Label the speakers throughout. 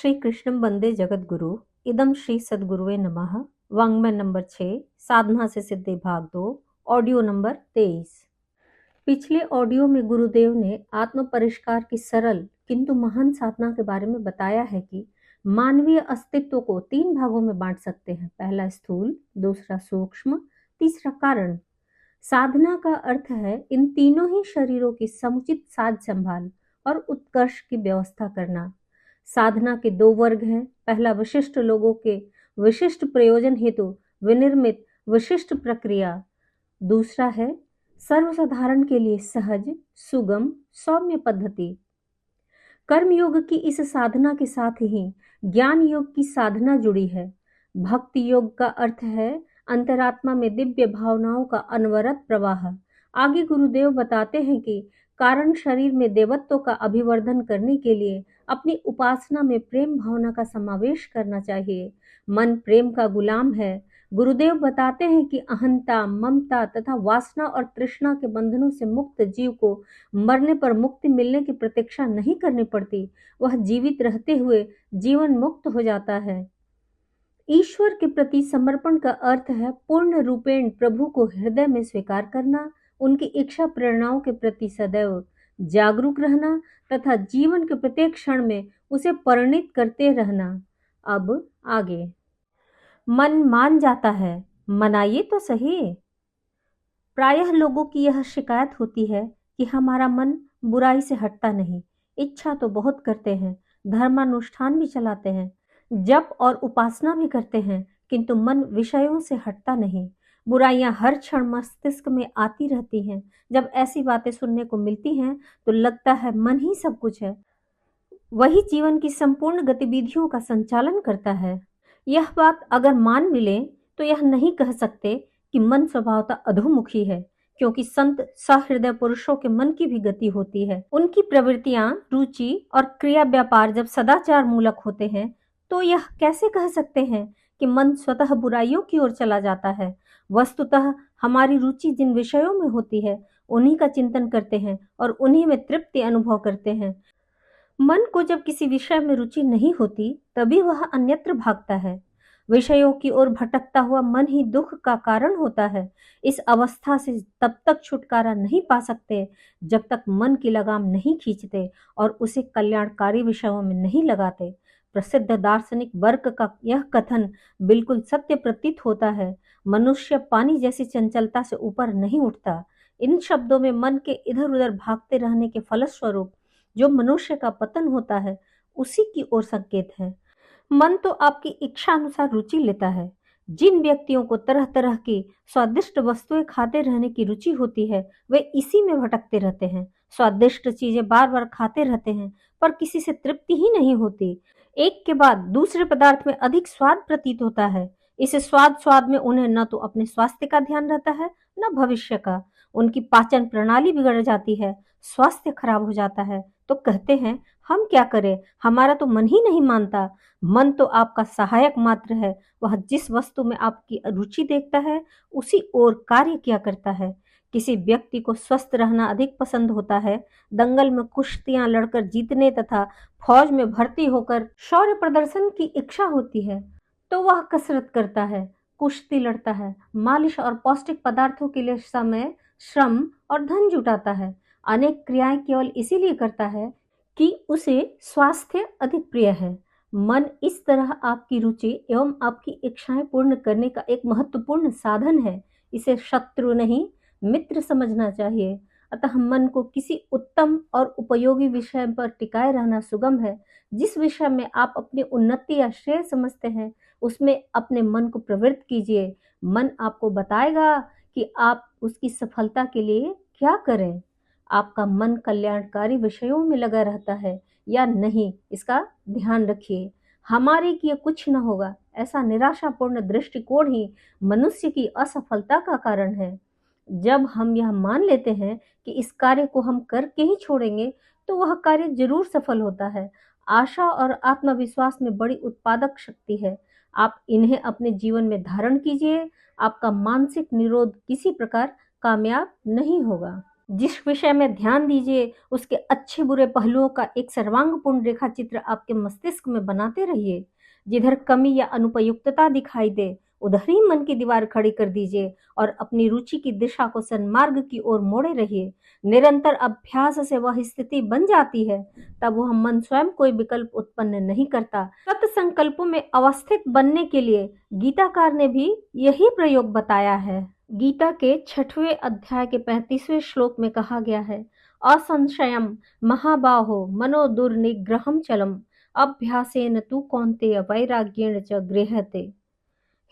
Speaker 1: श्री कृष्णं वंदे जगद्गुरु। इदम श्री सद्गुरुवे नमः। वाङ्मय नंबर 6, साधना से सिद्धि भाग 2, ऑडियो नंबर 23। पिछले ऑडियो में गुरुदेव ने आत्म परिष्कार की सरल किंतु महान साधना के बारे में बताया है कि मानवीय अस्तित्व को 3 भागों में बांट सकते हैं। पहला स्थूल, दूसरा सूक्ष्म, तीसरा कारण। साधना का अर्थ है इन तीनों ही शरीरों की समुचित साज संभाल और उत्कर्ष की व्यवस्था करना। साधना के 2 वर्ग हैं। पहला विशिष्ट लोगों के विशिष्ट प्रयोजन हेतु विनिर्मित विशिष्ट प्रक्रिया। दूसरा है सर्वसाधारण के लिए सहज, सुगम, सौम्य पद्धति। कर्मयोग की इस साधना के साथ ही ज्ञान योग की साधना जुड़ी है। भक्ति योग का अर्थ है अंतरात्मा में दिव्य भावनाओं का अनवरत प्रवाह। आगे गुरुदेव बताते हैं कि कारण शरीर में देवत्व का अभिवर्धन करने के लिए अपनी उपासना में प्रेम भावना का समावेश करना चाहिए। मन प्रेम का गुलाम है। गुरुदेव बताते हैं कि अहंता, ममता तथा वासना और तृष्णा के बंधनों से मुक्त जीव को मरने पर मुक्ति मिलने की प्रतीक्षा नहीं करनी पड़ती। वह जीवित रहते हुए जीवन मुक्त हो जाता है। ईश्वर के प्रति समर्पण का अर्थ है पूर्ण रूपेण प्रभु को हृदय में स्वीकार करना, उनकी इच्छा प्रेरणाओं के प्रति सदैव जागरूक रहना तथा जीवन के प्रत्येक क्षण में उसे परिणित करते रहना। अब आगे। मन मान जाता है, मनाइए तो सही। प्रायः लोगों की यह शिकायत होती है कि हमारा मन बुराई से हटता नहीं। इच्छा तो बहुत करते हैं, धर्मानुष्ठान भी चलाते हैं, जप और उपासना भी करते हैं, किंतु मन विषयों से हटता नहीं। बुराइयां हर क्षण मस्तिष्क में आती रहती हैं। जब ऐसी बातें सुनने को मिलती हैं तो लगता है मन ही सब कुछ है, वही जीवन की संपूर्ण गतिविधियों का संचालन करता है। यह बात अगर मान भी लें तो यह नहीं कह सकते कि मन स्वभावतः अधोमुखी है, क्योंकि संत सहृदय पुरुषों के मन की भी गति होती है। उनकी प्रवृत्तियां, रुचि और क्रिया व्यापार जब सदाचार मूलक होते हैं तो यह कैसे कह सकते हैं कि मन स्वतः बुराइयों की ओर चला जाता है। वस्तुतः हमारी रुचि जिन विषयों में होती है उन्हीं का चिंतन करते हैं और उन्हीं में तृप्ति अनुभव करते हैं। मन को जब किसी विषय में रुचि नहीं होती तभी वह अन्यत्र भागता है। विषयों की ओर भटकता हुआ मन ही दुख का कारण होता है। इस अवस्था से तब तक छुटकारा नहीं पा सकते जब तक मन की लगाम नहीं खींचते और उसे कल्याणकारी विषयों में नहीं लगाते। प्रसिद्ध दार्शनिक वर्ग का यह कथन बिल्कुल सत्य प्रतीत होता है। मनुष्य पानी जैसी चंचलता से ऊपर नहीं उठता। इन शब्दों में मन के इधर उधर भागते रहने के फलस्वरूप जो मनुष्य का पतन होता है उसी की ओर संकेत है। मन तो आपकी इच्छा अनुसार रुचि लेता है। जिन व्यक्तियों को तरह तरह की स्वादिष्ट वस्तुएं खाते रहने की रुचि होती है वे इसी में भटकते रहते हैं। स्वादिष्ट चीजें बार बार खाते रहते हैं पर किसी से तृप्ति ही नहीं होती। एक के बाद दूसरे पदार्थ में अधिक स्वाद प्रतीत होता है। इस स्वाद में उन्हें न तो अपने स्वास्थ्य का ध्यान रहता है न भविष्य का। उनकी पाचन प्रणाली बिगड़ जाती है, स्वास्थ्य खराब हो जाता है। तो कहते हैं हम क्या करें, हमारा तो मन ही नहीं मानता। मन तो आपका सहायक मात्र है। वह जिस वस्तु में आपकी रुचि देखता है उसी ओर कार्य किया करता है। किसी व्यक्ति को स्वस्थ रहना अधिक पसंद होता है। दंगल में कुश्तियां लड़कर जीतने तथा फौज में भर्ती होकर शौर्य प्रदर्शन की इच्छा होती है तो वह कसरत करता है, कुश्ती लड़ता है, मालिश और पौष्टिक पदार्थों के लिए समय, श्रम और धन जुटाता है। अनेक क्रियाएं केवल इसीलिए करता है कि उसे स्वास्थ्य अधिक प्रिय है। मन इस तरह आपकी रुचि एवं आपकी इच्छाएं पूर्ण करने का एक महत्वपूर्ण साधन है। इसे शत्रु नहीं मित्र समझना चाहिए। अतः मन को किसी उत्तम और उपयोगी विषय पर टिकाए रहना सुगम है। जिस विषय में आप अपनी उन्नति या श्रेय समझते हैं उसमें अपने मन को प्रवृत्त कीजिए। मन आपको बताएगा कि आप उसकी सफलता के लिए क्या करें। आपका मन कल्याणकारी विषयों में लगा रहता है या नहीं, इसका ध्यान रखिए। हमारे किए कुछ न होगा, ऐसा निराशापूर्ण दृष्टिकोण ही मनुष्य की असफलता का कारण है। जब हम यह मान लेते हैं कि इस कार्य को हम करके ही छोड़ेंगे तो वह कार्य जरूर सफल होता है। आशा और आत्मविश्वास में बड़ी उत्पादक शक्ति है। आप इन्हें अपने जीवन में धारण कीजिए। आपका मानसिक निरोध किसी प्रकार कामयाब नहीं होगा। जिस विषय में ध्यान दीजिए उसके अच्छे बुरे पहलुओं का एक सर्वांगपूर्ण रेखा चित्र आपके मस्तिष्क में बनाते रहिए। जिधर कमी या अनुपयुक्तता दिखाई दे उधर ही मन की दीवार खड़ी कर दीजिए और अपनी रुचि की दिशा को सन्मार्ग की ओर मोड़े रहिए। निरंतर अभ्यास से वह स्थिति बन जाती है, तब वह मन स्वयं कोई विकल्प उत्पन्न नहीं करता। सत संकल्पों में अवस्थित बनने के लिए गीताकार ने भी यही प्रयोग बताया है। गीता के 6वें अध्याय के 35वें श्लोक में कहा गया है, असंशयम महाबाहो मनो दुर्निग्रहम चलम अभ्यासेन तु कौन्तेय वैराग्येण च गृह्यते।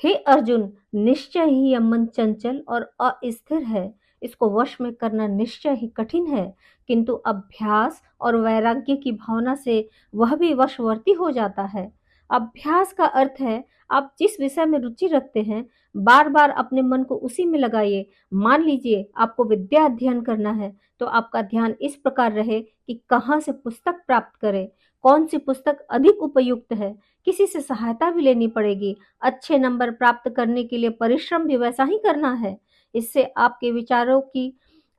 Speaker 1: हे अर्जुन, निश्चय ही यह मन चंचल और अस्थिर है, इसको वश में करना निश्चय ही कठिन है, किंतु अभ्यास और वैराग्य की भावना से वह भी वशवर्ती हो जाता है। अभ्यास का अर्थ है आप जिस विषय में रुचि रखते हैं बार बार अपने मन को उसी में लगाइए। मान लीजिए आपको विद्या अध्ययन करना है तो आपका ध्यान इस प्रकार रहे कि कहाँ से पुस्तक प्राप्त करें, कौन सी पुस्तक अधिक उपयुक्त है, किसी से सहायता भी लेनी पड़ेगी, अच्छे नंबर प्राप्त करने के लिए परिश्रम भी वैसा ही करना है। इससे आपके विचारों की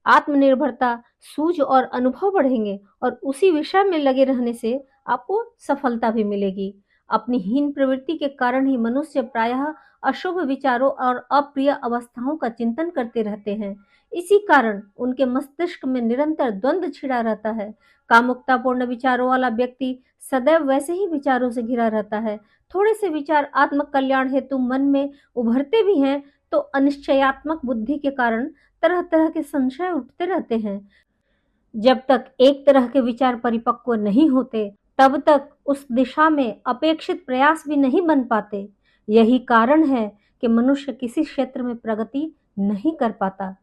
Speaker 1: आत्मनिर्भरता, सूझ और अनुभव बढ़ेंगे और उसी विषय में लगे रहने से आपको सफलता भी मिलेगी। अपनी हीन प्रवृत्ति के कारण ही मनुष्य प्रायः अशुभ विचारों और अप्रिय अवस्थाओं का चिंतन करते रहते हैं। इसी कारण उनके मस्तिष्क में निरंतर द्वंद्व छिड़ा रहता है। कामुकतापूर्ण विचारों वाला व्यक्ति सदैव वैसे ही विचारों से घिरा रहता है। थोड़े से विचार आत्म कल्याण हेतु मन में उभरते भी हैं तो अनिश्चयात्मक बुद्धि के कारण तरह तरह के संशय उठते रहते हैं। जब तक एक तरह के विचार परिपक्व नहीं होते तब तक उस दिशा में अपेक्षित प्रयास भी नहीं बन पाते। यही कारण है कि मनुष्य किसी क्षेत्र में प्रगति नहीं कर पाता।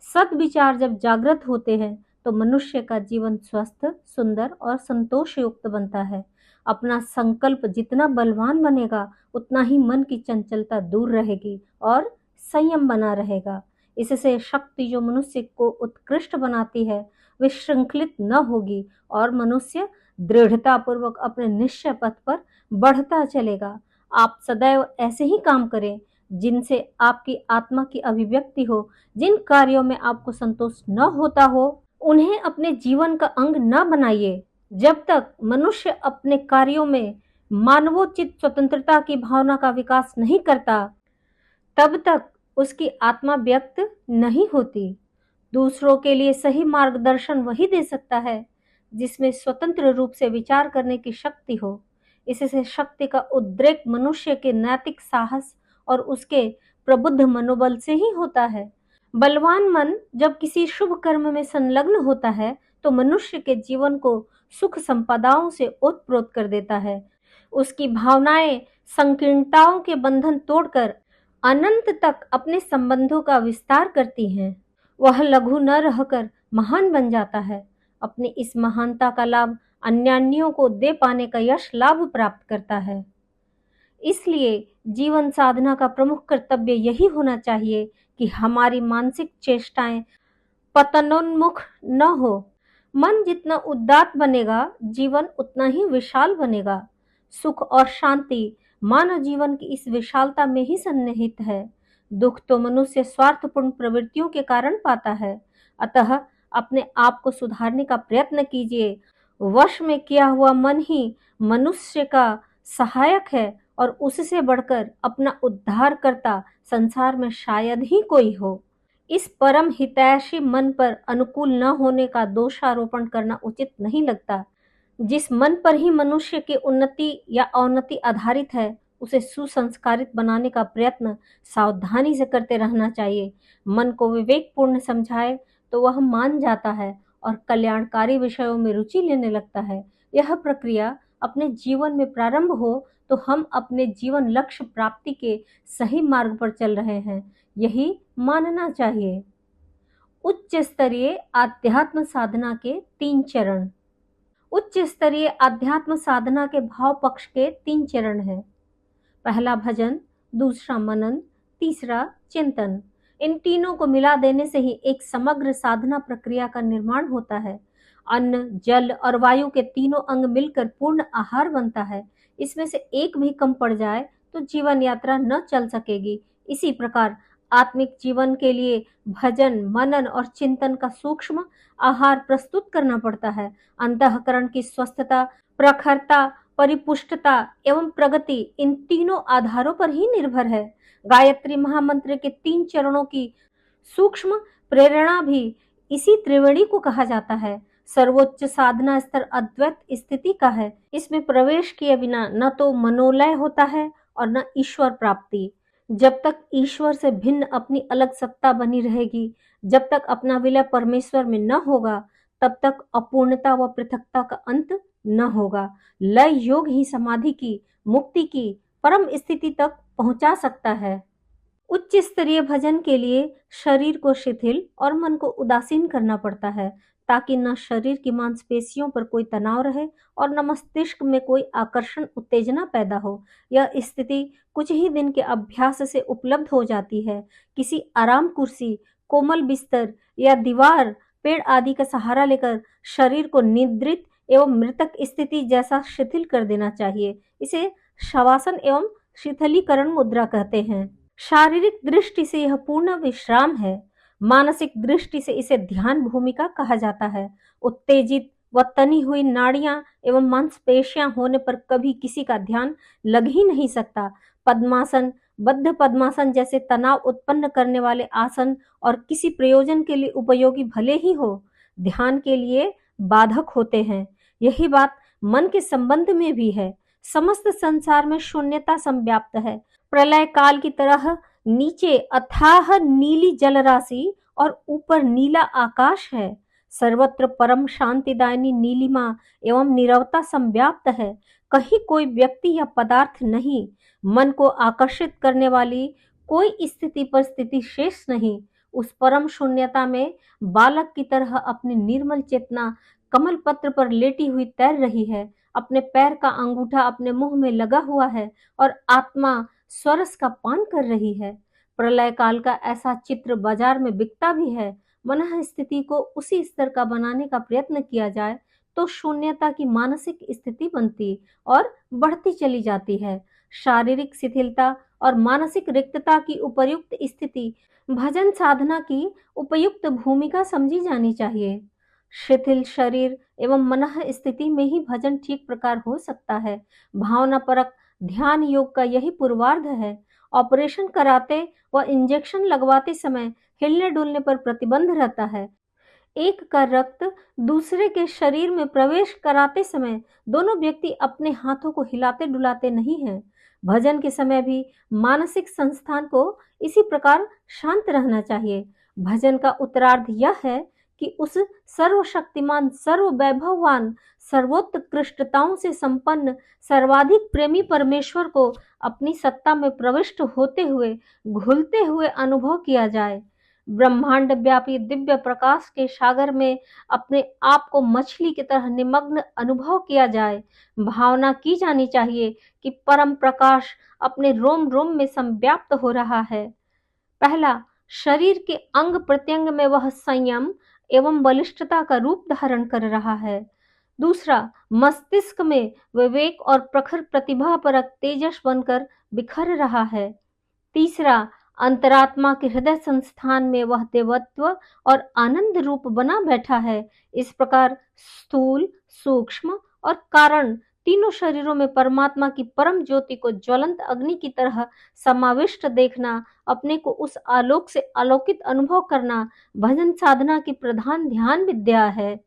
Speaker 1: सद्विचार जब जागृत होते हैं तो मनुष्य का जीवन स्वस्थ, सुंदर और संतोषयुक्त बनता है। अपना संकल्प जितना बलवान बनेगा उतना ही मन की चंचलता दूर रहेगी और संयम बना रहेगा। इससे शक्ति जो मनुष्य को उत्कृष्ट बनाती है विशृंखलित न होगी और मनुष्य दृढ़ता पूर्वक अपने निश्चय पथ पर बढ़ता चलेगा। आप सदैव ऐसे ही काम करें जिनसे आपकी आत्मा की अभिव्यक्ति हो। जिन कार्यों में आपको संतोष न होता हो उन्हें अपने जीवन का अंग न बनाइए। जब तक मनुष्य अपने कार्यों में मानवोचित स्वतंत्रता की भावना का विकास नहीं करता तब तक उसकी आत्मा व्यक्त नहीं होती। दूसरों के लिए सही मार्गदर्शन वही दे सकता है जिसमें स्वतंत्र रूप से विचार करने की शक्ति हो। इससे शक्ति का उद्रेक मनुष्य के नैतिक साहस और उसके प्रबुद्ध मनोबल से ही होता है। बलवान मन जब किसी शुभ कर्म में संलग्न होता है तो मनुष्य के जीवन को सुख संपदाओं से ओतप्रोत कर देता है। उसकी भावनाएं संकीर्णताओं के बंधन तोड़कर अनंत तक अपने संबंधों का विस्तार करती हैं। वह लघु न रहकर महान बन जाता है। अपनी इस महानता का लाभ अन्यान्यों को दे पाने का यश लाभ प्राप्त करता है। इसलिए जीवन साधना का प्रमुख कर्तव्य यही होना चाहिए कि हमारी मानसिक चेष्टाएं पतनोन्मुख न हो। मन जितना उदात्त बनेगा जीवन उतना ही विशाल बनेगा। सुख और शांति मानव जीवन की इस विशालता में ही सन्निहित है। दुख तो मनुष्य स्वार्थपूर्ण प्रवृत्तियों के कारण पाता है। अतः अपने आप को सुधारने का प्रयत्न कीजिए। वश में किया हुआ मन ही मनुष्य का सहायक है और उससे बढ़कर अपना उद्धार करता संसार में शायद ही कोई हो। इस परम हितैषी मन पर अनुकूल न होने का दोषारोपण करना उचित नहीं लगता। जिस मन पर ही मनुष्य की उन्नति या अवनति आधारित है उसे सुसंस्कारित बनाने का प्रयत्न सावधानी से करते रहना चाहिए। मन को विवेकपूर्ण समझाए तो वह मान जाता है और कल्याणकारी विषयों में रुचि लेने लगता है। यह प्रक्रिया अपने जीवन में प्रारंभ हो तो हम अपने जीवन लक्ष्य प्राप्ति के सही मार्ग पर चल रहे हैं, यही मानना चाहिए। उच्च स्तरीय आध्यात्म साधना के 3 चरण। उच्च स्तरीय आध्यात्म साधना के भाव पक्ष के 3 चरण हैं। पहला भजन, दूसरा मनन, तीसरा चिंतन। इन तीनों को मिला देने से ही एक समग्र साधना प्रक्रिया का निर्माण होता है। अन्न, जल और वायु के तीनों अंग मिलकर पूर्ण आहार बनता है। इसमें से एक भी कम पड़ जाए तो जीवन यात्रा न चल सकेगी। इसी प्रकार आत्मिक जीवन के लिए भजन, मनन और चिंतन का सूक्ष्म आहार प्रस्तुत करना पड़ता है। अंतःकरण की स्वस्थता, प्रखरता, परिपुष्टता एवं प्रगति इन तीनों आधारों पर ही निर्भर है। गायत्री महामंत्र के 3 चरणों की सूक्ष्म प्रेरणा भी इसी त्रिवेणी को कहा जाता है। सर्वोच्च साधना स्तर अद्वैत स्थिति का है। इसमें प्रवेश किए बिना न तो मनोलय होता है और न ईश्वर प्राप्ति। जब तक ईश्वर से भिन्न अपनी अलग सत्ता बनी रहेगी, जब तक अपना विलय परमेश्वर में न होगा, तब तक अपूर्णता व पृथकता का अंत न होगा। लय योग ही समाधि की, मुक्ति की परम स्थिति तक पहुंचा सकता है। उच्च स्तरीय भजन के लिए शरीर को शिथिल और मन को उदासीन करना पड़ता है, ताकि न शरीर की मांसपेशियों पर कोई तनाव रहे और न मस्तिष्क में कोई आकर्षण उत्तेजना पैदा हो। यह स्थिति कुछ ही दिन के अभ्यास से उपलब्ध हो जाती है। किसी आराम कुर्सी, कोमल बिस्तर या दीवार, पेड़ आदि का सहारा लेकर शरीर को निद्रित एवं मृतक स्थिति जैसा शिथिल कर देना चाहिए। इसे शवासन एवं शिथिलीकरण मुद्रा कहते हैं। शारीरिक दृष्टि से यह पूर्ण विश्राम है। मानसिक दृष्टि से इसे ध्यान भूमिका कहा जाता है। उत्तेजित व तनी हुई नाड़ियां एवं मांसपेशियां होने पर कभी किसी का ध्यान लग ही नहीं सकता। पद्मासन, बद्ध पद्मासन जैसे तनाव उत्पन्न करने वाले आसन और किसी प्रयोजन के लिए उपयोगी भले ही हो, ध्यान के लिए बाधक होते हैं। यही बात मन के संबंध में भी है। समस्त संसार में शून्यता संव्याप्त है। प्रलय काल की तरह नीचे अथाह नीली जलराशि और ऊपर नीला आकाश है। सर्वत्र परम शांतिदायिनी नीलिमा एवं नीरवता संव्याप्त है। कहीं कोई व्यक्ति या पदार्थ नहीं। मन को आकर्षित करने वाली कोई स्थिति परिस्थिति शेष नहीं। उस परम शून्यता में बालक की तरह अपनी निर्मल चेतना कमल पत्र पर लेटी हुई तैर रही है। अपने पैर का अंगूठा अपने मुंह में लगा हुआ है और आत्मा स्वरस का पान कर रही है। प्रलय काल का ऐसा चित्र बाजार में बिकता भी है। मनः स्थिति को उसी स्तर का बनाने का प्रयत्न किया जाए तो शून्यता की मानसिक स्थिति बनती और बढ़ती चली जाती है। शारीरिक शिथिलता और मानसिक रिक्तता की उपर्युक्त स्थिति भजन साधना की उपयुक्त भूमिका समझी जानी चाहिए। शिथिल शरीर एवं मनः स्थिति में ही भजन ठीक प्रकार हो सकता है। भावना परक ध्यान योग का यही पूर्वार्ध है। ऑपरेशन कराते व इंजेक्शन लगवाते समय हिलने डुलने पर प्रतिबंध रहता है। एक का रक्त दूसरे के शरीर में प्रवेश कराते समय दोनों व्यक्ति अपने हाथों को हिलाते डुलाते नहीं हैं। भजन के समय भी मानसिक संस्थान को इसी प्रकार शांत रहना चाहिए। भजन का उत्तरार्ध यह है कि उस सर्वशक्तिमान, सर्ववैभववान, सर्वोत्कृष्टताओं से संपन्न, सर्वाधिक प्रेमी परमेश्वर को अपनी सत्ता में प्रविष्ट होते हुए, घुलते हुए अनुभव किया जाए। ब्रह्मांड व्यापी दिव्य प्रकाश के सागर में अपने आप को मछली की तरह निमग्न अनुभव किया जाए। भावना की जानी चाहिए कि परम प्रकाश अपने रोम रोम में संव्याप्त हो रहा है। पहला, शरीर के अंग प्रत्यंग में वह संयम एवं बलिष्ठता का रूप धारण कर रहा है। दूसरा, मस्तिष्क में विवेक और प्रखर प्रतिभा परक तेजस बनकर बिखर रहा है। तीसरा, अंतरात्मा के हृदय संस्थान में वह देवत्व और आनंद रूप बना बैठा है। इस प्रकार स्थूल, सूक्ष्म और कारण तीनों शरीरों में परमात्मा की परम ज्योति को ज्वलंत अग्नि की तरह समाविष्ट देखना, अपने को उस आलोक से आलोकित अनुभव करना भजन साधना की प्रधान ध्यान विद्या है।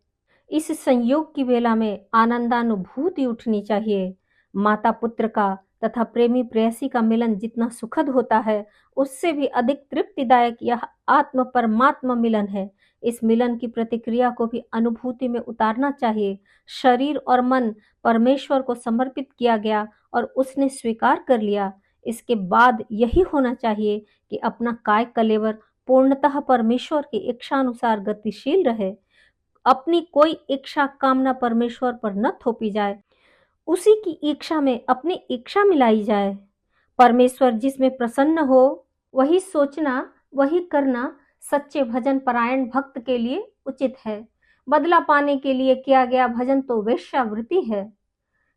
Speaker 1: इस संयोग की वेला में आनंदानुभूति उठनी चाहिए। माता पुत्र का तथा प्रेमी प्रेयसी का मिलन जितना सुखद होता है, उससे भी अधिक तृप्तिदायक यह आत्म परमात्मा मिलन है। इस मिलन की प्रतिक्रिया को भी अनुभूति में उतारना चाहिए। शरीर और मन परमेश्वर को समर्पित किया गया और उसने स्वीकार कर लिया। इसके बाद यही होना चाहिए कि अपना काय कलेवर पूर्णतः परमेश्वर की इच्छानुसार गतिशील रहे। अपनी कोई इच्छा कामना परमेश्वर पर न थोपी जाए, उसी की इच्छा में अपनी इच्छा मिलाई जाए। परमेश्वर जिसमें प्रसन्न हो वही सोचना, वही करना सच्चे भजन परायण भक्त के लिए उचित है। बदला पाने के लिए किया गया भजन तो वेश्यावृत्ति है।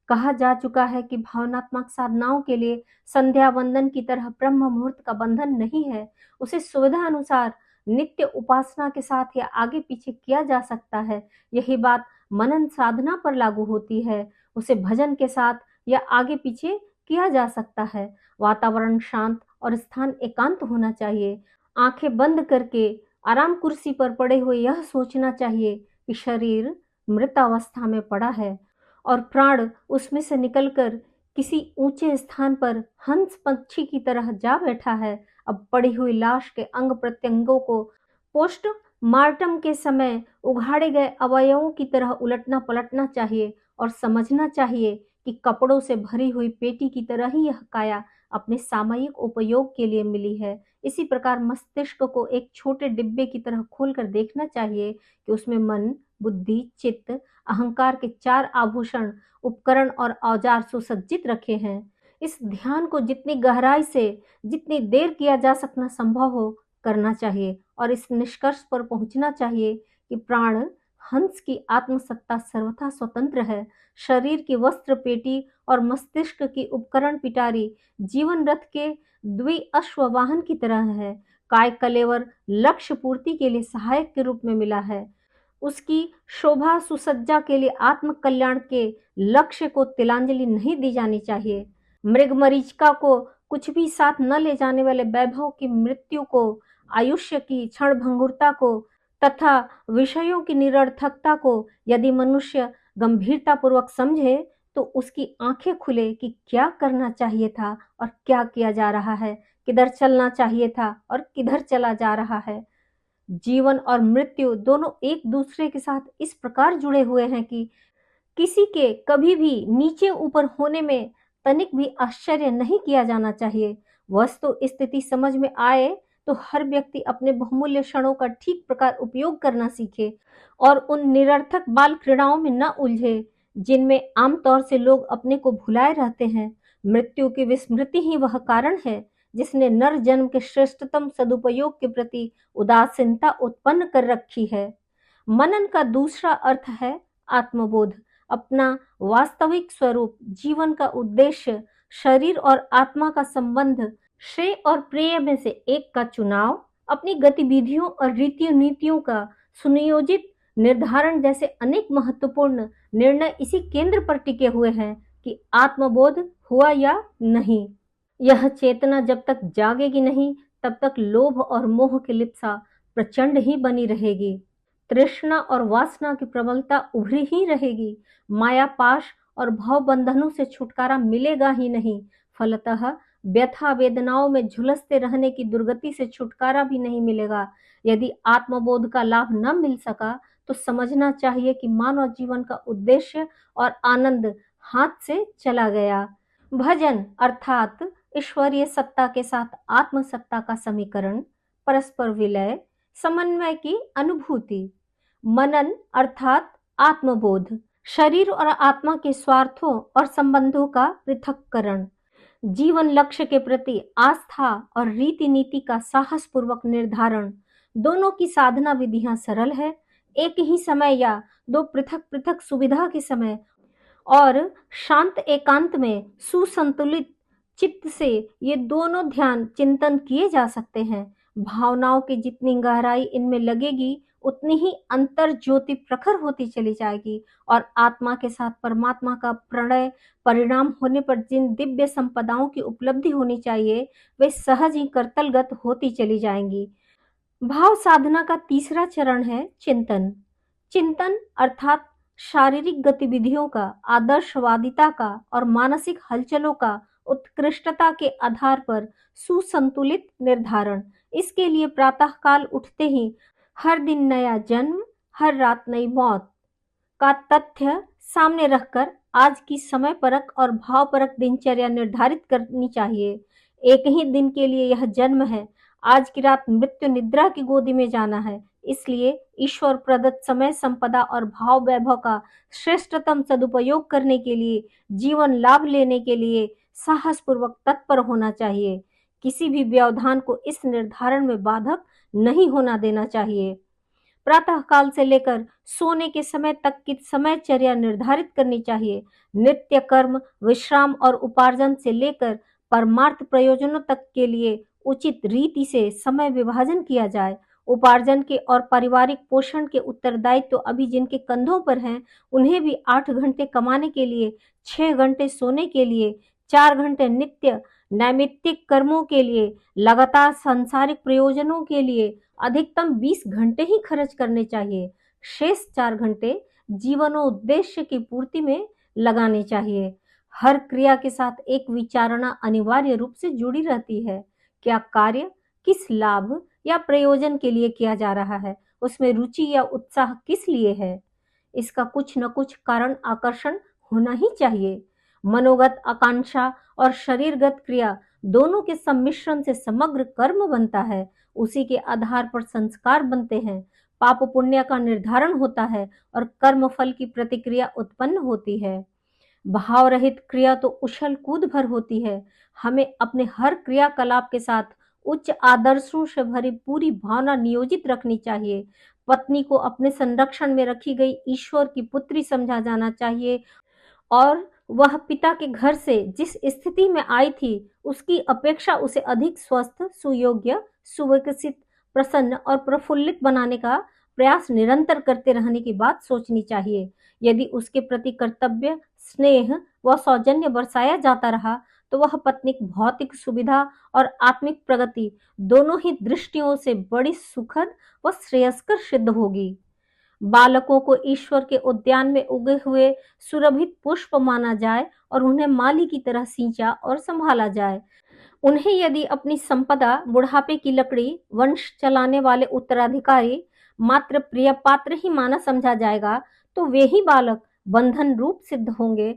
Speaker 1: कहा जा चुका है कि भावनात्मक साधनाओं के लिए संध्या वंदन की तरह ब्रह्म मुहूर्त का बंधन नहीं है। उसे सुविधा अनुसार नित्य उपासना के साथ या आगे पीछे किया जा सकता है। यही बात मनन साधना पर लागू होती है। उसे भजन के साथ या आगे पीछे किया जा सकता है। वातावरण शांत और स्थान एकांत होना चाहिए। आंखें बंद करके आराम कुर्सी पर पड़े हुए यह सोचना चाहिए कि शरीर मृतावस्था में पड़ा है और प्राण उसमें से निकलकर किसी ऊंचे स्थान पर हंस पक्षी की तरह जा बैठा है। अब पड़ी हुई लाश के अंग प्रत्यंगों को पोस्टमार्टम के समय उघाड़े गए अवयवों की तरह उलटना पलटना चाहिए और समझना चाहिए कि कपड़ों से भरी हुई पेटी की तरह ही यह काया अपने सामयिक उपयोग के लिए मिली है। इसी प्रकार मस्तिष्क को एक छोटे डिब्बे की तरह खोलकर देखना चाहिए कि उसमें मन, बुद्धि, चित्त, अहंकार के 4 आभूषण, उपकरण और औजार सुसज्जित रखे हैं। इस ध्यान को जितनी गहराई से, जितनी देर किया जा सकना संभव हो, करना चाहिए और इस निष्कर्ष पर पहुंचना चाहिए कि प्राण हंस की आत्मसत्ता सर्वथा स्वतंत्र है। शरीर की वस्त्र पेटी और मस्तिष्क की उपकरण पिटारी जीवन रथ के द्विअश्व वाहन की तरह है। काय कलेवर लक्ष्य पूर्ति के लिए सहायक के रूप में मिला है। उसकी शोभा सुसज्जा के लिए आत्म कल्याण के लक्ष्य को तिलांजलि नहीं दी जानी चाहिए। मृग मरीचिका को कुछ भी साथ न ले जाने वाले वैभव की मृत्यु को, आयुष्य की क्षण भंगुरता को तथा विषयों की निरर्थकता को यदि मनुष्य गंभीरता पूर्वक समझे तो उसकी आंखें खुले कि क्या करना चाहिए था और क्या किया जा रहा है, किधर चलना चाहिए था और किधर चला जा रहा है। जीवन और मृत्यु दोनों एक दूसरे के साथ इस प्रकार जुड़े हुए हैं कि किसी के कभी भी नीचे ऊपर होने में तनिक भी आश्चर्य नहीं किया जाना चाहिए। वस्तु स्थिति समझ में आए तो हर व्यक्ति अपने बहुमूल्य क्षणों का ठीक प्रकार उपयोग करना सीखे और उन निरर्थक बाल क्रीड़ाओं में न उलझे जिनमें आमतौर से लोग अपने को भुलाए रहते हैं। मृत्यु की विस्मृति ही वह कारण है जिसने नर जन्म के श्रेष्ठतम सदुपयोग के प्रति उदासीनता उत्पन्न कर रखी है। मनन का दूसरा अर्थ है आत्मबोध। अपना वास्तविक स्वरूप, जीवन का उद्देश्य, शरीर और आत्मा का संबंध, श्रेय और प्रेय में से एक का चुनाव, अपनी गतिविधियों और रीतियों नीतियों का सुनियोजित निर्धारण जैसे अनेक महत्वपूर्ण निर्णय इसी केंद्र पर टिके हुए हैं कि आत्मबोध हुआ या नहीं। यह चेतना जब तक जागेगी नहीं तब तक लोभ और मोह की लिप्सा प्रचंड ही बनी रहेगी। तृष्णा और वासना की प्रबलता उभरी ही रहेगी। माया पाश और भव बंधनों से छुटकारा मिलेगा ही नहीं। फलतः व्यथा वेदनाओं में झुलसते रहने की दुर्गति से छुटकारा भी नहीं मिलेगा। यदि आत्मबोध का लाभ न मिल सका तो समझना चाहिए कि मानव जीवन का उद्देश्य और आनंद हाथ से चला गया। भजन अर्थात ईश्वरीय सत्ता के साथ आत्म सत्ता का समीकरण, परस्पर विलय, समन्वय की अनुभूति। मनन अर्थात आत्मबोध, शरीर और आत्मा के स्वार्थों और संबंधों का पृथक्करण, जीवन लक्ष्य के प्रति आस्था और रीति नीति का साहस पूर्वक निर्धारण। दोनों की साधना विधियां सरल है। एक ही समय या दो पृथक पृथक सुविधा के समय और शांत एकांत में सुसंतुलित चित्त से ये दोनों ध्यान चिंतन किए जा सकते हैं। भावनाओं की जितनी गहराई इनमें लगेगी उतनी ही अंतर ज्योति प्रखर होती चली जाएगी और आत्मा के साथ परमात्मा का प्रणय परिणाम होने पर जिन दिव्य संपदाओं की उपलब्धि होनी चाहिए वे सहज ही करतलगत होती चली जाएंगी। भाव साधना का तीसरा चरण है चिंतन। चिंतन अर्थात शारीरिक गतिविधियों का, आदर्शवादिता का और मानसिक हलचलों का उत्कृष्टता के आधार पर सुसंतुलित निर्धारण। इसके लिए प्रातःकाल उठते ही हर दिन नया जन्म, हर रात नई मौत का तथ्य सामने रखकर आज की समय परक और भाव परक दिनचर्या निर्धारित करनी चाहिए। एक ही दिन के लिए यह जन्म है, आज की रात मृत्यु निद्रा की गोदी में जाना है। इसलिए ईश्वर प्रदत्त समय संपदा और भाव वैभव का श्रेष्ठतम सदुपयोग करने के लिए, जीवन लाभ लेने के लिए साहस पूर्वक तत्पर होना चाहिए। किसी भी व्यवधान को इस निर्धारण में बाधक नहीं होना देना चाहिए। प्रातः काल से लेकर सोने के समय तक की समयचर्या निर्धारित करनी चाहिए। नित्य कर्म, विश्राम और उपार्जन से लेकर परमार्थ प्रयोजनों तक के लिए उचित रीति से समय विभाजन किया जाए। उपार्जन के और पारिवारिक पोषण के उत्तरदायित्व तो अभी जिनके कंधों पर हैं, उन्हें भी 8 घंटे कमाने के लिए, 6 घंटे सोने के लिए, 4 घंटे नित्य नैमित्तिक कर्मों के लिए, लगातार सांसारिक प्रयोजनों के लिए अधिकतम 20 घंटे ही खर्च करने चाहिए। शेष 4 घंटे जीवनोद्देश्य की पूर्ति में लगाने चाहिए। हर क्रिया के साथ एक विचारणा अनिवार्य रूप से जुड़ी रहती है। क्या कार्य किस लाभ या प्रयोजन के लिए किया जा रहा है? उसमें रुचि या उत्साह किस लिए है? इसका कुछ न कुछ कारण आकर्षण होना ही चाहिए। मनोगत आकांक्षा और शरीरगत क्रिया दोनों के सम्मिश्रण से समग्र कर्म बनता है। उसी के आधार पर संस्कार बनते हैं, पाप पुण्य का निर्धारण होता है और कर्म फल की प्रतिक्रिया उत्पन्न होती है। भाव रहित क्रिया तो उछल कूद भर होती है। हमें अपने हर क्रियाकलाप के साथ उच्च आदर्शों से भरी पूरी भावना नियोजित रखनी चाहिए। पत्नी को अपने संरक्षण में रखी गई ईश्वर की पुत्री समझा जाना चाहिए और वह पिता के घर से जिस स्थिति में आई थी, उसकी अपेक्षा उसे अधिक स्वस्थ, सुयोग्य, सुविकसित, प्रसन्न और प्रफुल्लित बनाने का प्रयास निरंतर करते रहने की बात सोचनी चाहिए। यदि उसके प्रति कर्तव्य, स्नेह व सौजन्य बरसाया जाता रहा, तो वह पत्नी भौतिक सुविधा और आत्मिक प्रगति दोनों ही दृष्टियों से बड़ी सुखद व श्रेयस्कर सिद्ध होगी। बालकों को ईश्वर के उद्यान में उगे हुए सुरभित पुष्प माना जाए और उन्हें माली की तरह सींचा और संभाला जाए। उन्हें यदि अपनी संपदा, बुढ़ापे की लकड़ी, वंश चलाने वाले उत्तराधिकारी, मात्र प्रिय पात्र ही माना समझा जाएगा, तो वे ही बालक बंधन रूप सिद्ध होंगे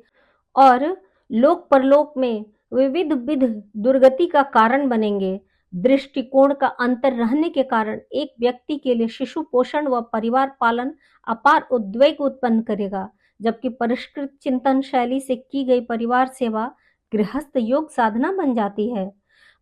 Speaker 1: और लोक परलोक में विविध विध दुर्गति का कारण बनेंगे। दृष्टिकोण का अंतर रहने के कारण एक व्यक्ति के लिए शिशु पोषण व परिवार पालन अपार उद्वेग उत्पन्न करेगा, जबकि परिष्कृत चिंतन शैली से की गई परिवार सेवा गृहस्थ योग साधना बन जाती है।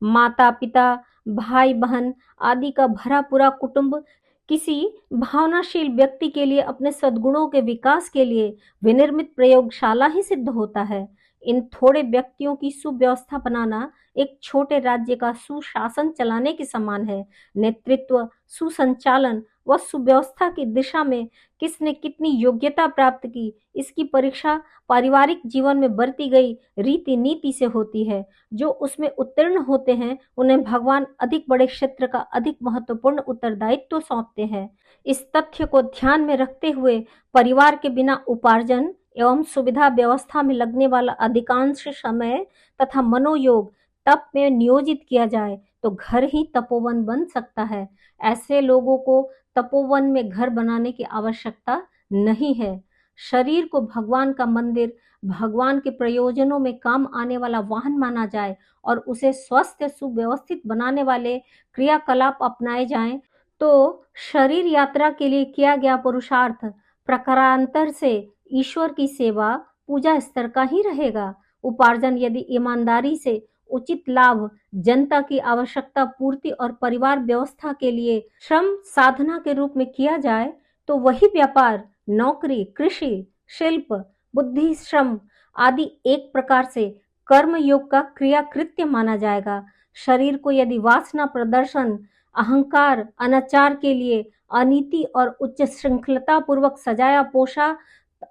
Speaker 1: माता पिता, भाई बहन आदि का भरा पूरा कुटुंब किसी भावनाशील व्यक्ति के लिए अपने सद्गुणों के विकास के लिए विनिर्मित प्रयोगशाला ही सिद्ध होता है। इन थोड़े व्यक्तियों की सुव्यवस्था बनाना एक छोटे राज्य का सुशासन चलाने के समान है। नेतृत्व, सुसंचालन व सुव्यवस्था की दिशा में किसने कितनी योग्यता प्राप्त की, इसकी परीक्षा पारिवारिक जीवन में बरती गई रीति नीति से होती है। जो उसमें उत्तीर्ण होते हैं, उन्हें भगवान अधिक बड़े क्षेत्र का अधिक महत्वपूर्ण उत्तरदायित्व सौंपते हैं। इस तथ्य को ध्यान में रखते हुए परिवार के बिना उपार्जन एवं सुविधा व्यवस्था में लगने वाला अधिकांश समय तथा मनोयोग तप में नियोजित किया जाए, तो घर ही तपोवन बन सकता है। ऐसे लोगों को तपोवन में घर बनाने की आवश्यकता नहीं है। शरीर को भगवान का मंदिर, भगवान के प्रयोजनों में काम आने वाला वाहन माना जाए और उसे स्वस्थ सुव्यवस्थित बनाने वाले क्रियाकलाप अपनाए जाएं, तो शरीर यात्रा के लिए किया गया पुरुषार्थ प्रकारांतर से ईश्वर की सेवा, पूजा स्तर का ही रहेगा। उपार्जन यदि ईमानदारी से उचित लाभ, जनता की आवश्यकता पूर्ति और परिवार व्यवस्था के लिए श्रम साधना के रूप में किया जाए, तो वही व्यापार, नौकरी, कृषि, शिल्प, बुद्धि श्रम आदि एक प्रकार से कर्म योग का क्रिया कृत्य माना जाएगा। शरीर को यदि वासना प्रदर्शन, अहंकार, अनाचार के लिए अनीति और उच्च श्रृंखलता पूर्वक सजाया पोषा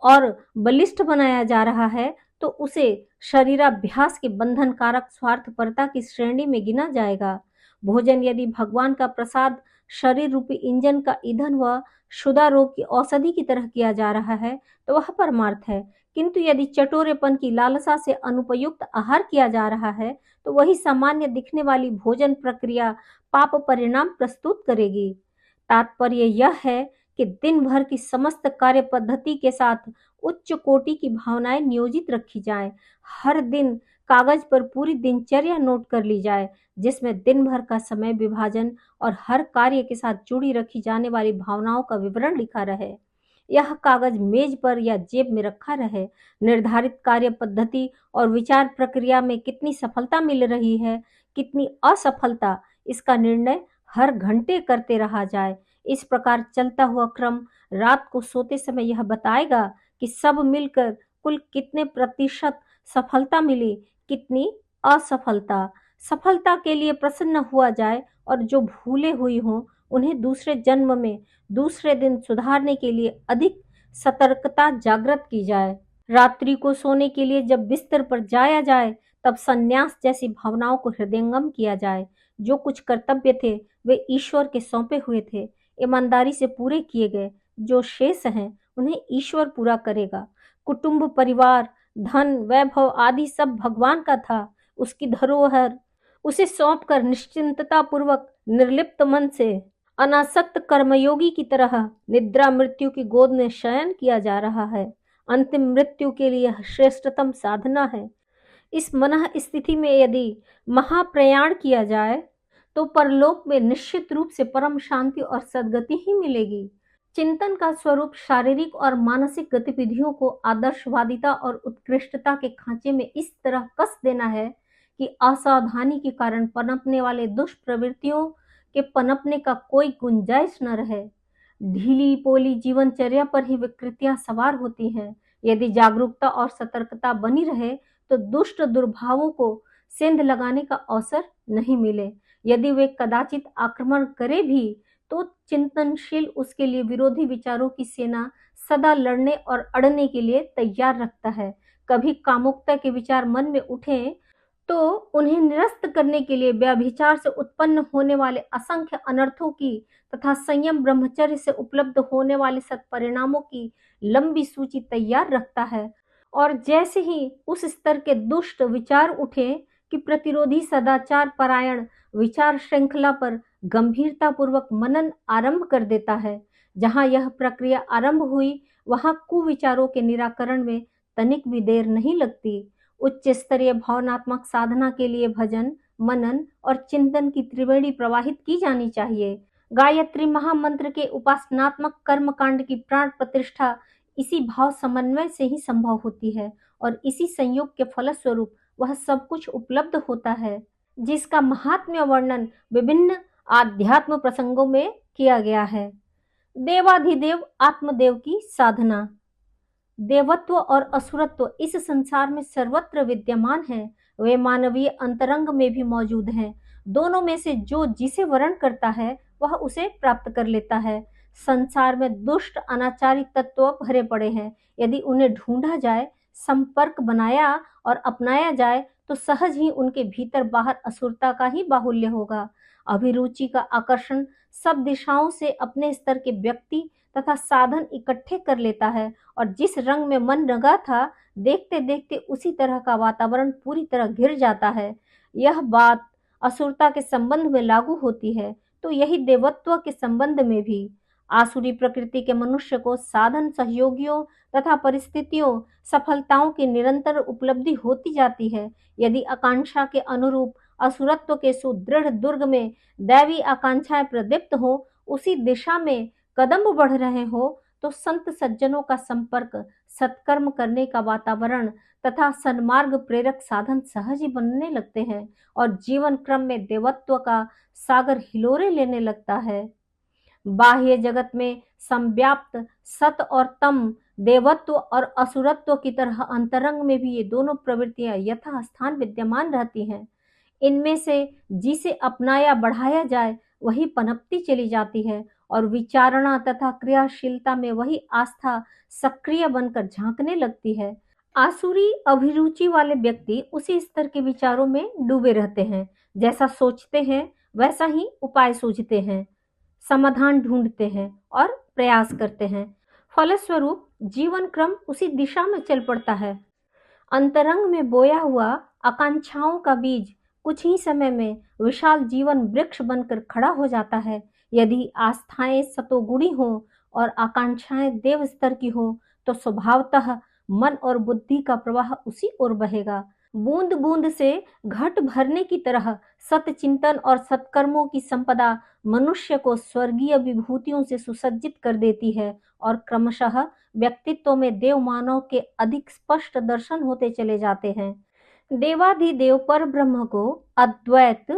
Speaker 1: और बलिष्ठ बनाया जा रहा है, तो उसे शरीराभ्यास के बंधन कारक स्वार्थपरता की श्रेणी में गिना जाएगा। भोजन यदि भगवान का प्रसाद, शरीर रूपी इंजन का ईंधन व क्षुधा रोग की औषधि की तरह किया जा रहा है, तो वह परमार्थ है। किंतु यदि चटोरेपन की लालसा से अनुपयुक्त आहार किया जा रहा है, तो वही सामान्य दिखने वाली भोजन प्रक्रिया पाप परिणाम प्रस्तुत करेगी। तात्पर्य यह है कि दिन भर की समस्त कार्य पद्धति के साथ उच्च कोटि की भावनाएं नियोजित रखी जाएं। हर दिन कागज पर पूरी दिनचर्या नोट कर ली जाए, जिसमें दिन भर का समय विभाजन और हर कार्य के साथ जुड़ी रखी जाने वाली भावनाओं का विवरण लिखा रहे। यह कागज मेज पर या जेब में रखा रहे। निर्धारित कार्य पद्धति और विचार प्रक्रिया में कितनी सफलता मिल रही है, कितनी असफलता, इसका निर्णय हर घंटे करते रहा जाए। इस प्रकार चलता हुआ क्रम रात को सोते समय यह बताएगा कि सब मिलकर कुल कितने प्रतिशत सफलता मिली, कितनी असफलता। सफलता के लिए प्रसन्न हुआ जाए और जो भूले हुई हों उन्हें दूसरे जन्म में दूसरे दिन सुधारने के लिए अधिक सतर्कता जागृत की जाए। रात्रि को सोने के लिए जब बिस्तर पर जाया जाए तब संन्यास जैसी भावनाओं को हृदयंगम किया जाए। जो कुछ कर्तव्य थे वे ईश्वर के सौंपे हुए थे, ईमानदारी से पूरे किए गए। जो शेष हैं उन्हें ईश्वर पूरा करेगा। कुटुंब, परिवार, धन, वैभव आदि सब भगवान का था। उसकी धरोहर उसे सौंपकर निश्चिंतता पूर्वक निर्लिप्त मन से अनासक्त कर्मयोगी की तरह निद्रा मृत्यु की गोद में शयन किया जा रहा है। अंतिम मृत्यु के लिए श्रेष्ठतम साधना है। इस मनः स्थिति में यदि महाप्रयाण किया जाए तो परलोक में निश्चित रूप से परम शांति और सद्गति ही मिलेगी। चिंतन का स्वरूप शारीरिक और मानसिक गतिविधियों को आदर्शवादिता और उत्कृष्टता के खांचे में इस तरह कस देना है कि असावधानी के कारण पनपने वाले दुष्प्रवृत्तियों के पनपने का कोई गुंजाइश न रहे। ढीली पोली जीवनचर्या पर ही विकृतियां सवार होती हैं। यदि जागरूकता और सतर्कता बनी रहे तो दुष्ट दुर्भावों को सेंध लगाने का अवसर नहीं मिले। यदि वे कदाचित आक्रमण करे भी तो चिंतनशील उसके लिए विरोधी विचारों की सेना सदा लड़ने और अड़ने के लिए तैयार रखता है। कभी कामुकता के विचार मन में उठे तो उन्हें निरस्त करने के लिए व्यभिचार से उत्पन्न होने वाले असंख्य अनर्थों की तथा संयम ब्रह्मचर्य से उपलब्ध होने वाले सत्परिणामों की लंबी सूची तैयार रखता है। और जैसे ही उस स्तर के दुष्ट विचार उठे कि प्रतिरोधी सदाचार परायण विचार श्रृंखला पर गंभीरता पूर्वक मनन आरंभ कर देता है। जहां यह प्रक्रिया आरंभ हुई वहां कुविचारों के निराकरण में तनिक भी देर नहीं लगती। उच्च स्तरीय भावनात्मक साधना के लिए भजन, मनन और चिंतन की त्रिवेणी प्रवाहित की जानी चाहिए। गायत्री महामंत्र के उपासनात्मक कर्म कांड की प्राण प्रतिष्ठा इसी भाव समन्वय से ही संभव होती है और इसी संयोग के फलस्वरूप वह सब कुछ उपलब्ध होता है जिसका महात्म्य वर्णन विभिन्न आध्यात्म प्रसंगों में किया गया है। देवाधिदेव आत्मदेव की साधना। देवत्व और असुरत्व इस संसार में सर्वत्र विद्यमान है। वे मानवीय अंतरंग में भी मौजूद हैं। दोनों में से जो जिसे वर्ण करता है वह उसे प्राप्त कर लेता है। संसार में दुष्ट अनाचारी तत्व भरे पड़े हैं। यदि उन्हें ढूंढा जाए, संपर्क बनाया और अपनाया जाए तो सहज ही उनके भीतर बाहर असुरता का ही बाहुल्य होगा। अभिरुचि का आकर्षण सब दिशाओं से अपने स्तर के व्यक्ति तथा साधन इकट्ठे कर लेता है और जिस रंग में मन रंगा था, देखते देखते उसी तरह का वातावरण पूरी तरह घिर जाता है। यह बात असुरता के संबंध में लागू होती है तो यही देवत्व के संबंध में भी। आसुरी प्रकृति के मनुष्य को साधन सहयोगियों तथा परिस्थितियों सफलताओं की निरंतर उपलब्धि होती जाती है। यदि आकांक्षा के अनुरूप असुरत्व के सुदृढ़ दुर्ग में दैवी आकांक्षाएं प्रदीप्त हो, उसी दिशा में कदम बढ़ रहे हो तो संत सज्जनों का संपर्क, सत्कर्म करने का वातावरण तथा सन्मार्ग प्रेरक साधन सहज ही बनने लगते हैं और जीवन क्रम में देवत्व का सागर हिलोरे लेने लगता है। बाह्य जगत में संव्याप्त सत और तम, देवत्व और असुरत्व की तरह अंतरंग में भी ये दोनों प्रवृत्तियां यथा स्थान विद्यमान रहती हैं। इनमें से जिसे अपनाया बढ़ाया जाए वही पनपती चली जाती है और विचारणा तथा क्रियाशीलता में वही आस्था सक्रिय बनकर झांकने लगती है। आसुरी अभिरुचि वाले व्यक्ति उसी स्तर के विचारों में डूबे रहते हैं। जैसा सोचते हैं वैसा ही उपाय सूझते हैं, समाधान ढूंढते हैं और प्रयास करते हैं। फलस्वरूप जीवन क्रम उसी दिशा में चल पड़ता है। अंतरंग में बोया हुआ आकांक्षाओं का बीज कुछ ही समय में विशाल जीवन वृक्ष बनकर खड़ा हो जाता है। यदि आस्थाएं सतोगुणी हो और आकांक्षाएं देव स्तर की हो तो स्वभावतः मन और बुद्धि का प्रवाह उसी ओर बहेगा। बूंद बूंद से घट भरने की तरह सतचिंतन और सत्कर्मों की संपदा मनुष्य को स्वर्गीय विभूतियों से सुसज्जित कर देती है और क्रमशः व्यक्तित्व में देव मानव के अधिक स्पष्ट दर्शन होते चले जाते हैं। देवाधिदेव पर ब्रह्म को अद्वैत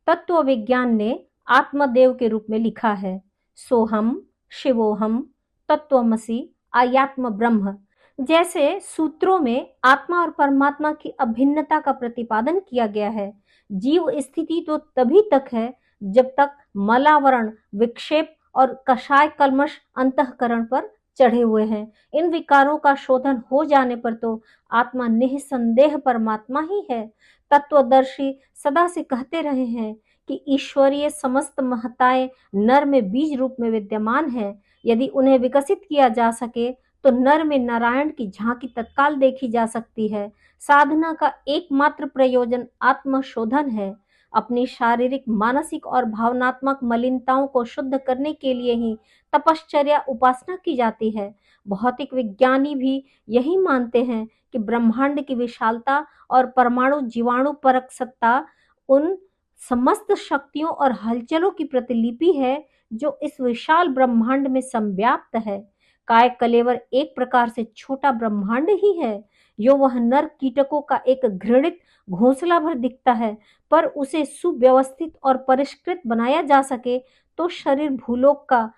Speaker 1: तत्व विज्ञान ने आत्मदेव के रूप में लिखा है। सोहम, शिवोहम, तत्वमसि, आयात्म ब्रह्म जैसे सूत्रों में आत्मा और परमात्मा की अभिन्नता का प्रतिपादन किया गया है। जीव स्थिति तो तभी तक है जब तक मलावरण, विक्षेप और कषाय कल्मष अंतःकरण पर चढ़े हुए हैं। इन विकारों का शोधन हो जाने पर तो आत्मा निःसंदेह परमात्मा ही है। तत्वदर्शी सदा से कहते रहे हैं कि ईश्वरीय समस्त महत्ताएं नर में बीज रूप में विद्यमान है। यदि उन्हें विकसित किया जा सके तो नर में नारायण की झांकी तत्काल देखी जा सकती है। साधना का एकमात्र प्रयोजन आत्मशोधन है। अपनी शारीरिक, मानसिक और भावनात्मक मलिनताओं को शुद्ध करने के लिए ही तपश्चर्या, उपासना की जाती है। भौतिक विज्ञानी भी यही मानते हैं कि ब्रह्मांड की विशालता और परमाणु जीवाणु परक सत्ता उन समस्त शक्तियों और हलचलों की प्रतिलिपि है जो इस विशाल ब्रह्मांड में संव्याप्त है। काय कलेवर एक प्रकार से छोटा ब्रह्मांड ही है। यो वह नर कीटकों का एक घृणित घोंसला भर दिखता है, पर उसे सुव्यवस्थित और परिष्कृत बनाया जा सके तो शरीर भूलोक का,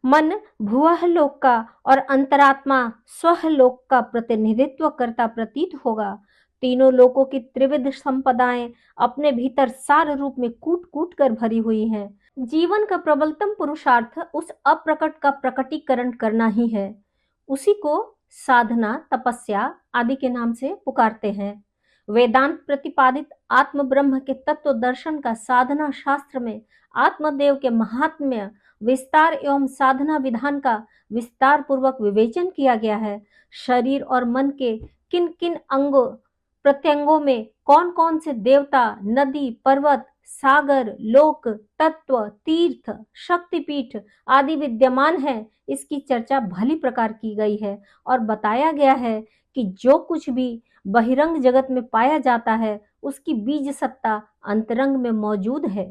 Speaker 1: मन भुवःलोक का और अंतरात्मा स्वःलोक का प्रतिनिधित्व करता प्रतीत होगा। तीनों लोकों की त्रिविध संपदाएं अपने भीतर सार रूप में कूट कूट कर भरी हुई हैं। जीवन का प्रबलतम पुरुषार्थ उस अप्रकट का प्रकटीकरण करना ही है। उसी को साधना, तपस्या आदि के नाम से पुकारते हैं। वेदांत प्रतिपादित आत्म ब्रह्म के तत्व दर्शन का साधना शास्त्र में आत्मदेव के महात्म्य, विस्तार एवं साधना विधान का विस्तार पूर्वक विवेचन किया गया है। शरीर और मन के किन किन अंगों प्रत्यंगों में कौन कौन से देवता, नदी, पर्वत, सागर, लोक, तत्व, तीर्थ, शक्तिपीठ आदि विद्यमान है, इसकी चर्चा भली प्रकार की गई है और बताया गया है कि जो कुछ भी बहिरंग जगत में पाया जाता है उसकी बीज सत्ता अंतरंग में मौजूद है।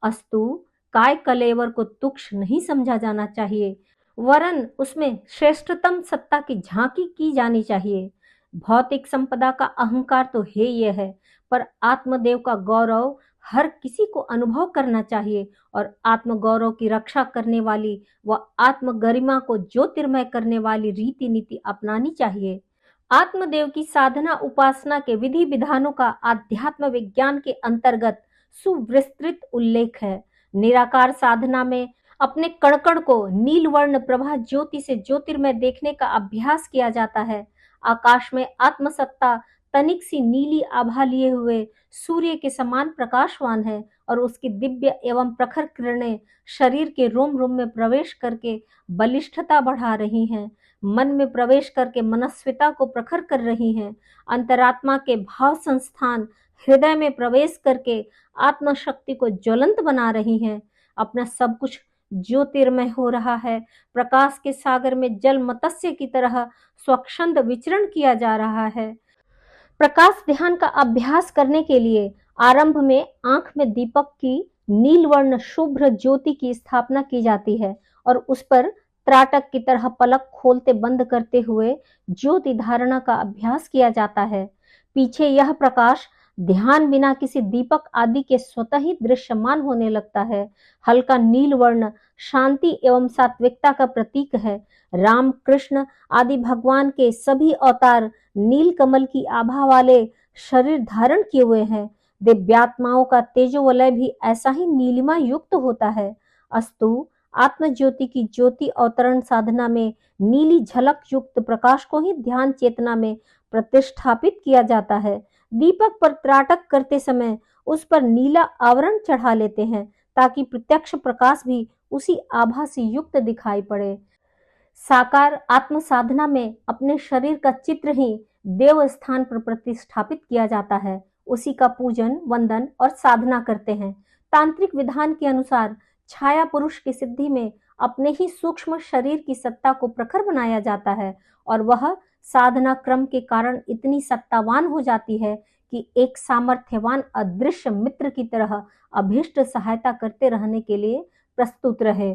Speaker 1: अस्तु काय कलेवर को तुच्छ नहीं समझा जाना चाहिए, वरन उसमें श्रेष्ठतम सत्ता की झांकी की जानी चाहिए। भौतिक संपदा का अहंकार तो है ये है, पर आत्मदेव का गौरव हर किसी को अनुभव करना चाहिए और आत्म गौरव की रक्षा करने वाली व आत्म गरिमा को ज्योतिर्मय करने वाली रीति नीति अपनानी चाहिए। आत्मदेव की साधना उपासना के विधि विधानों का आध्यात्म विज्ञान के अंतर्गत सुविस्तृत उल्लेख है। निराकार साधना में अपने कणकण को नीलवर्ण प्रभा ज्योति से ज्योतिर्मय देखने का अभ्यास किया जाता है। आकाश में आत्मसत्ता तनिक सी नीली आभा लिए हुए सूर्य के समान प्रकाशवान है और उसकी दिव्य एवं प्रखर किरणें शरीर के रोम रोम में प्रवेश करके बलिष्ठता बढ़ा रही हैं, मन में प्रवेश करके मनस्विता को प्रखर कर रही हैं, अंतरात्मा के भाव संस्थान हृदय में प्रवेश करके आत्मशक्ति को ज्वलंत बना रही हैं। अपना सब कुछ ज्योतिर्मय हो रहा है। प्रकाश के सागर में जल मत्स्य की तरह स्वच्छंद विचरण किया जा रहा है। प्रकाश ध्यान का अभ्यास करने के लिए आरंभ में आंख में दीपक की नीलवर्ण शुभ्र ज्योति की स्थापना की जाती है और उस पर त्राटक की तरह पलक खोलते बंद करते हुए ज्योति धारणा का अभ्यास किया जाता है। पीछे यह प्रकाश ध्यान बिना किसी दीपक आदि के स्वतः ही दृश्यमान होने लगता है। हल्का नील वर्ण शांति एवं सात्विकता का प्रतीक है। राम, कृष्ण आदि भगवान के सभी अवतार नील कमल की आभा वाले शरीर धारण किए हुए हैं। दिव्यात्माओं का तेजोवलय भी ऐसा ही नीलिमा युक्त होता है। अस्तु आत्म ज्योति की ज्योति अवतरण साधना में नीली झलक युक्त प्रकाश को ही ध्यान चेतना में प्रतिष्ठापित किया जाता है। दीपक पर त्राटक करते समय उस पर नीला आवरण चढ़ा लेते हैं ताकि प्रत्यक्ष प्रकाश भी उसी आभा से युक्त दिखाई पड़े। साकार आत्म साधना में अपने शरीर का चित्र ही देव स्थान पर प्रतिष्ठापित किया जाता है। उसी का पूजन, वंदन और साधना करते हैं। तांत्रिक विधान के अनुसार छाया पुरुष की सिद्धि में अपने ही सूक्ष्म शरीर की सत्ता को प्रखर बनाया जाता है और वह साधना क्रम के कारण इतनी सत्तावान हो जाती है कि एक सामर्थ्यवान अदृश्य मित्र की तरह अभीष्ट सहायता करते रहने के लिए प्रस्तुत रहे।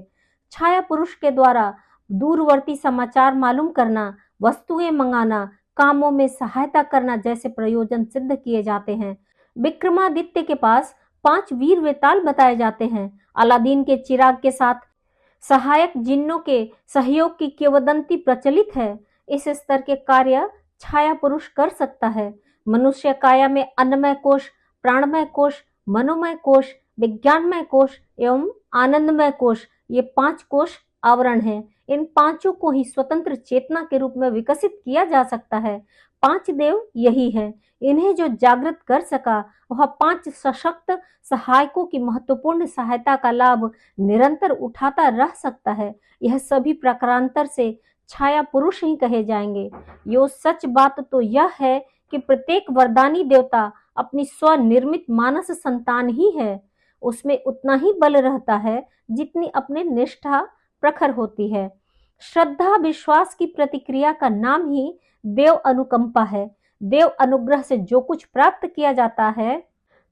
Speaker 1: छाया पुरुष के द्वारा दूरवर्ती समाचार मालूम करना, वस्तुएं मंगाना, कामों में सहायता करना जैसे प्रयोजन सिद्ध किए जाते हैं। विक्रमादित्य के पास 5 वीर वेताल बताए जाते हैं। अलादीन के चिराग के साथ सहायक जिन्नों के सहयोग की किंवदंती प्रचलित है। इस स्तर के कार्य छाया पुरुष कर सकता है। मनुष्य काया में अन्नमय कोश, प्राणमय कोश, मनोमय कोश, विज्ञानमय कोश एवं आनंदमय कोश, ये 5 कोश आवरण हैं। इन पांचों को ही स्वतंत्र चेतना के रूप में विकसित किया जा सकता है। 5 देव यही है। इन्हें जो जागृत कर सका वह 5 सशक्त सहायकों की महत्वपूर्ण सहायता का लाभ निरंतर उठाता रह सकता है। यह सभी प्रकारांतर से छाया पुरुष ही कहे जाएंगे। यो सच बात तो यह है कि प्रत्येक वरदानी देवता अपनी स्वनिर्मित मानस संतान ही है। उसमें उतना ही बल रहता है जितनी अपने निष्ठा प्रखर होती है। श्रद्धा विश्वास की प्रतिक्रिया का नाम ही देव अनुकंपा है। देव अनुग्रह से जो कुछ प्राप्त किया जाता है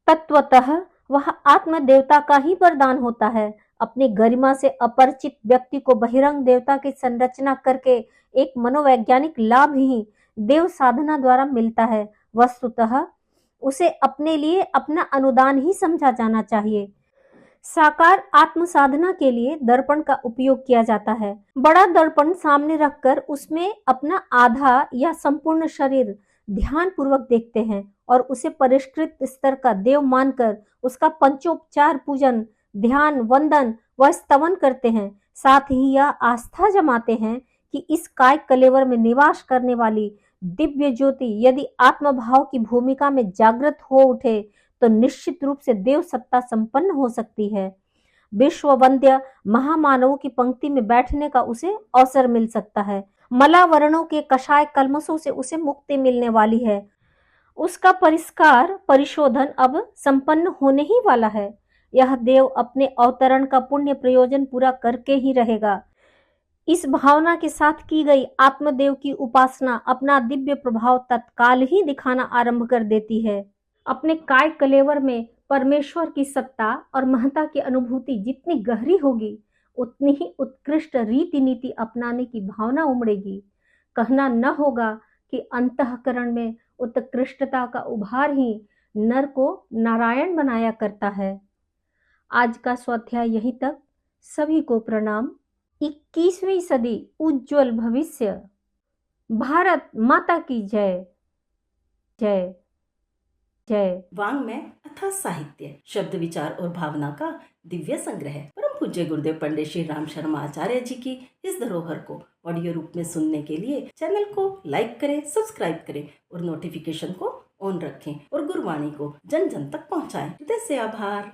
Speaker 1: तत्वतः वह आत्म देवता का ही वरदान होता है। अपनी गरिमा से अपरिचित व्यक्ति को बहिरंग देवता की संरचना करके एक मनोवैज्ञानिक लाभ ही देव साधना द्वारा मिलता है। वस्तुतः उसे अपने लिए अपना अनुदान ही समझा जाना चाहिए। साकार आत्म साधना के लिए दर्पण का उपयोग किया जाता है। बड़ा दर्पण सामने रखकर उसमें अपना आधा या संपूर्ण शरीर ध्यान पूर्वक देखते हैं और उसे परिष्कृत स्तर का देव मानकर उसका पंचोपचार पूजन, ध्यान, वंदन व स्तवन करते हैं। साथ ही यह आस्था जमाते हैं कि इस काय कलेवर में निवास करने वाली दिव्य ज्योति यदि आत्मभाव की भूमिका में जागृत हो उठे तो निश्चित रूप से देव सत्ता संपन्न हो सकती है। विश्व वंद्य महामानवों की पंक्ति में बैठने का उसे अवसर मिल सकता है। मला वर्णों के कषाय कल्मशों से उसे मुक्ति मिलने वाली है। उसका परिष्कार परिशोधन अब संपन्न होने ही वाला है। यह देव अपने अवतरण का पुण्य प्रयोजन पूरा करके ही रहेगा। इस भावना के साथ की गई आत्मदेव की उपासना अपना दिव्य प्रभाव तत्काल ही दिखाना आरंभ कर देती है। अपने काय कलेवर में परमेश्वर की सत्ता और महत्ता की अनुभूति जितनी गहरी होगी उतनी ही उत्कृष्ट रीति नीति अपनाने की भावना उमड़ेगी। कहना न होगा कि अंतःकरण में उत्कृष्टता का उभार ही नर को नारायण बनाया करता है। आज का स्वाध्याय यहीं तक। सभी को प्रणाम। 21वीं सदी उज्जवल भविष्य। भारत माता की जय जय जय।
Speaker 2: वाङ्मय अथवा साहित्य शब्द विचार और भावना का दिव्य संग्रह। परम पूज्य गुरुदेव पंडित श्री राम शर्मा आचार्य जी की इस धरोहर को ऑडियो रूप में सुनने के लिए चैनल को लाइक करें, सब्सक्राइब करें और नोटिफिकेशन को ऑन रखें और गुरुवाणी को जन जन तक पहुंचाएं। हृदय से आभार।